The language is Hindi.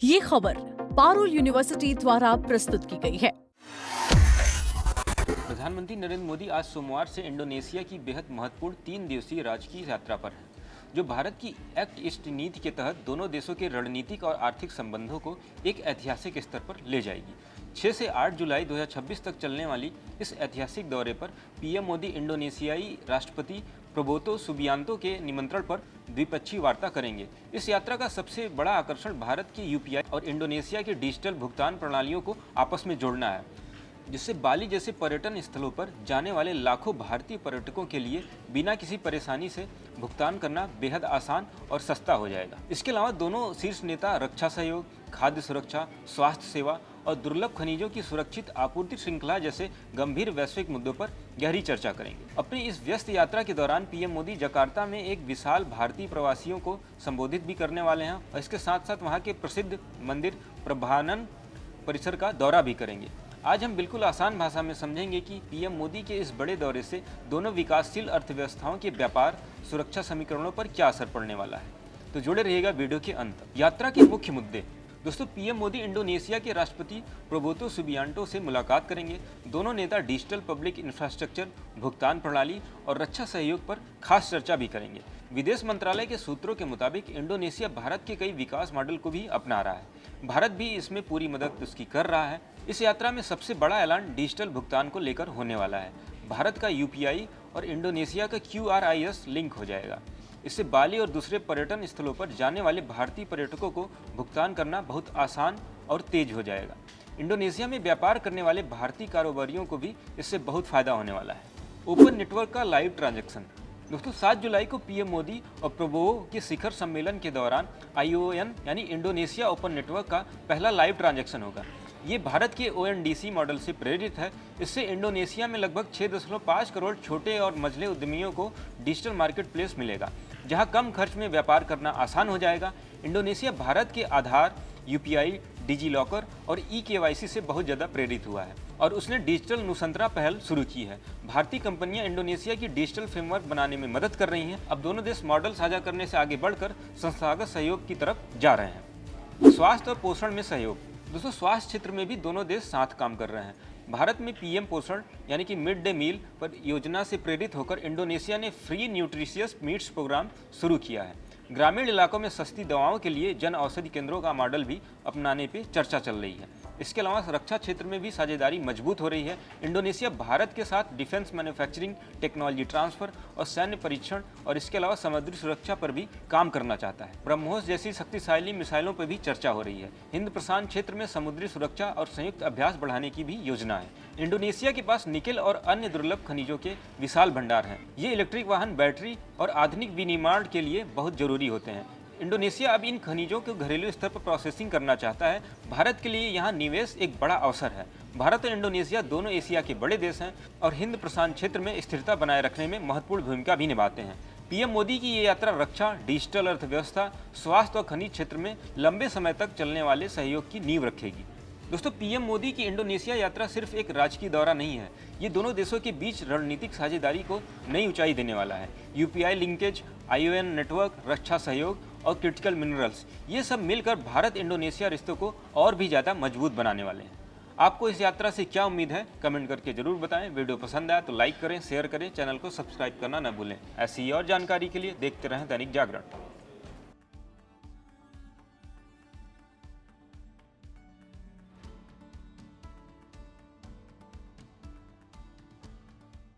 ये खबर पारुल यूनिवर्सिटी द्वारा प्रस्तुत की गई है। प्रधानमंत्री नरेंद्र मोदी आज सोमवार से इंडोनेशिया की बेहद महत्वपूर्ण 3 दिवसीय राजकीय यात्रा पर हैं, जो भारत की एक्ट ईस्ट नीति के तहत दोनों देशों के रणनीतिक और आर्थिक संबंधों को एक ऐतिहासिक स्तर पर ले जाएगी। 6 से 8 जुलाई 2026 तक चलने वाली इस ऐतिहासिक दौरे पर पीएम मोदी इंडोनेशियाई राष्ट्रपति प्रबोतो सुबियांतो के निमंत्रण पर द्विपक्षीय वार्ता करेंगे। इस यात्रा का सबसे बड़ा आकर्षण भारत की यूपीआई और इंडोनेशिया की डिजिटल भुगतान प्रणालियों को आपस में जोड़ना है, जिससे बाली जैसे पर्यटन स्थलों पर जाने वाले लाखों भारतीय पर्यटकों के लिए बिना किसी परेशानी से भुगतान करना बेहद आसान और सस्ता हो जाएगा। इसके अलावा दोनों शीर्ष नेता रक्षा सहयोग, खाद्य सुरक्षा, स्वास्थ्य सेवा और दुर्लभ खनिजों की सुरक्षित आपूर्ति श्रृंखला जैसे गंभीर वैश्विक मुद्दों पर गहरी चर्चा करेंगे। अपनी इस व्यस्त यात्रा के दौरान पीएम मोदी जकार्ता में एक विशाल भारतीय प्रवासियों को संबोधित भी करने वाले हैं और इसके साथ साथ वहाँ के प्रसिद्ध मंदिर प्रभानन परिसर का दौरा भी करेंगे। आज हम बिल्कुल आसान भाषा में समझेंगे कि पीएम मोदी के इस बड़े दौरे से दोनों विकासशील अर्थव्यवस्थाओं के व्यापार सुरक्षा समीकरणों पर क्या असर पड़ने वाला है। तो जुड़े रहिएगा वीडियो के अंत तक। यात्रा के मुख्य मुद्दे। दोस्तों, पीएम मोदी इंडोनेशिया के राष्ट्रपति प्रबोतो सुबियांटो से मुलाकात करेंगे। दोनों नेता डिजिटल पब्लिक इंफ्रास्ट्रक्चर, भुगतान प्रणाली और रक्षा सहयोग पर खास चर्चा भी करेंगे। विदेश मंत्रालय के सूत्रों के मुताबिक इंडोनेशिया भारत के कई विकास मॉडल को भी अपना रहा है। भारत भी इसमें पूरी मदद उसकी कर रहा है। इस यात्रा में सबसे बड़ा ऐलान डिजिटल भुगतान को लेकर होने वाला है। भारत का यूपीआई और इंडोनेशिया का क्यूआरआईएस लिंक हो जाएगा। इससे बाली और दूसरे पर्यटन स्थलों पर जाने वाले भारतीय पर्यटकों को भुगतान करना बहुत आसान और तेज हो जाएगा। इंडोनेशिया में व्यापार करने वाले भारतीय कारोबारियों को भी इससे बहुत फायदा होने वाला है। ओपन नेटवर्क का लाइव ट्रांजैक्शन। दोस्तों, 7 जुलाई को पीएम मोदी और प्रबोवो के शिखर सम्मेलन के दौरान आईओएन यानी इंडोनेशिया ओपन नेटवर्क का पहला लाइव ट्रांजैक्शन होगा। ये भारत के ओएनडीसी मॉडल से प्रेरित है। इससे इंडोनेशिया में लगभग 6.5 करोड़ छोटे और मझले उद्यमियों को डिजिटल मार्केट प्लेस मिलेगा, जहां कम खर्च में व्यापार करना आसान हो जाएगा। इंडोनेशिया भारत के आधार, यूपीआई, डिजी लॉकर और ई-केवाईसी से बहुत ज़्यादा प्रेरित हुआ है और उसने डिजिटल नुसंतरा पहल शुरू की है। भारतीय कंपनियां इंडोनेशिया की डिजिटल फ्रेमवर्क बनाने में मदद कर रही हैं। अब दोनों देश मॉडल साझा करने से आगे बढ़कर संस्थागत सहयोग की तरफ जा रहे हैं। स्वास्थ्य और पोषण में सहयोग। दोस्तों, स्वास्थ्य क्षेत्र में भी दोनों देश साथ काम कर रहे हैं। भारत में पीएम पोषण यानी कि मिड डे मील पर योजना से प्रेरित होकर इंडोनेशिया ने फ्री न्यूट्रिशियस मीट्स प्रोग्राम शुरू किया है। ग्रामीण इलाकों में सस्ती दवाओं के लिए जन औषधि केंद्रों का मॉडल भी अपनाने पे चर्चा चल रही है। इसके अलावा रक्षा क्षेत्र में भी साझेदारी मजबूत हो रही है। इंडोनेशिया भारत के साथ डिफेंस मैन्युफैक्चरिंग, टेक्नोलॉजी ट्रांसफर और सैन्य परीक्षण और इसके अलावा समुद्री सुरक्षा पर भी काम करना चाहता है। ब्रह्मोस जैसी शक्तिशाली मिसाइलों पर भी चर्चा हो रही है। हिंद प्रशांत क्षेत्र में समुद्री सुरक्षा और संयुक्त अभ्यास बढ़ाने की भी योजना है। इंडोनेशिया के पास निकेल और अन्य दुर्लभ खनिजों के विशाल भंडार हैं। ये इलेक्ट्रिक वाहन, बैटरी और आधुनिक विनिर्माण के लिए बहुत जरूरी होते हैं। इंडोनेशिया अब इन खनिजों को घरेलू स्तर पर प्रोसेसिंग करना चाहता है। भारत के लिए यहाँ निवेश एक बड़ा अवसर है। भारत और इंडोनेशिया दोनों एशिया के बड़े देश हैं और हिंद प्रशांत क्षेत्र में स्थिरता बनाए रखने में महत्वपूर्ण भूमिका भी निभाते हैं। पीएम मोदी की ये यात्रा रक्षा, डिजिटल अर्थव्यवस्था, स्वास्थ्य और खनिज क्षेत्र में लंबे समय तक चलने वाले सहयोग की नींव रखेगी। दोस्तों, पीएम मोदी की इंडोनेशिया यात्रा सिर्फ एक राजकीय दौरा नहीं है। ये दोनों देशों के बीच रणनीतिक साझेदारी को नई ऊंचाई देने वाला है। यूपीआई लिंकेज, आईओएन नेटवर्क, रक्षा सहयोग और क्रिटिकल मिनरल्स, ये सब मिलकर भारत इंडोनेशिया रिश्तों को और भी ज़्यादा मजबूत बनाने वाले हैं। आपको इस यात्रा से क्या उम्मीद है, कमेंट करके जरूर बताएं। वीडियो पसंद आया तो लाइक करें, शेयर करें, चैनल को सब्सक्राइब करना न भूलें। ऐसी ही और जानकारी के लिए देखते रहें दैनिक जागरण।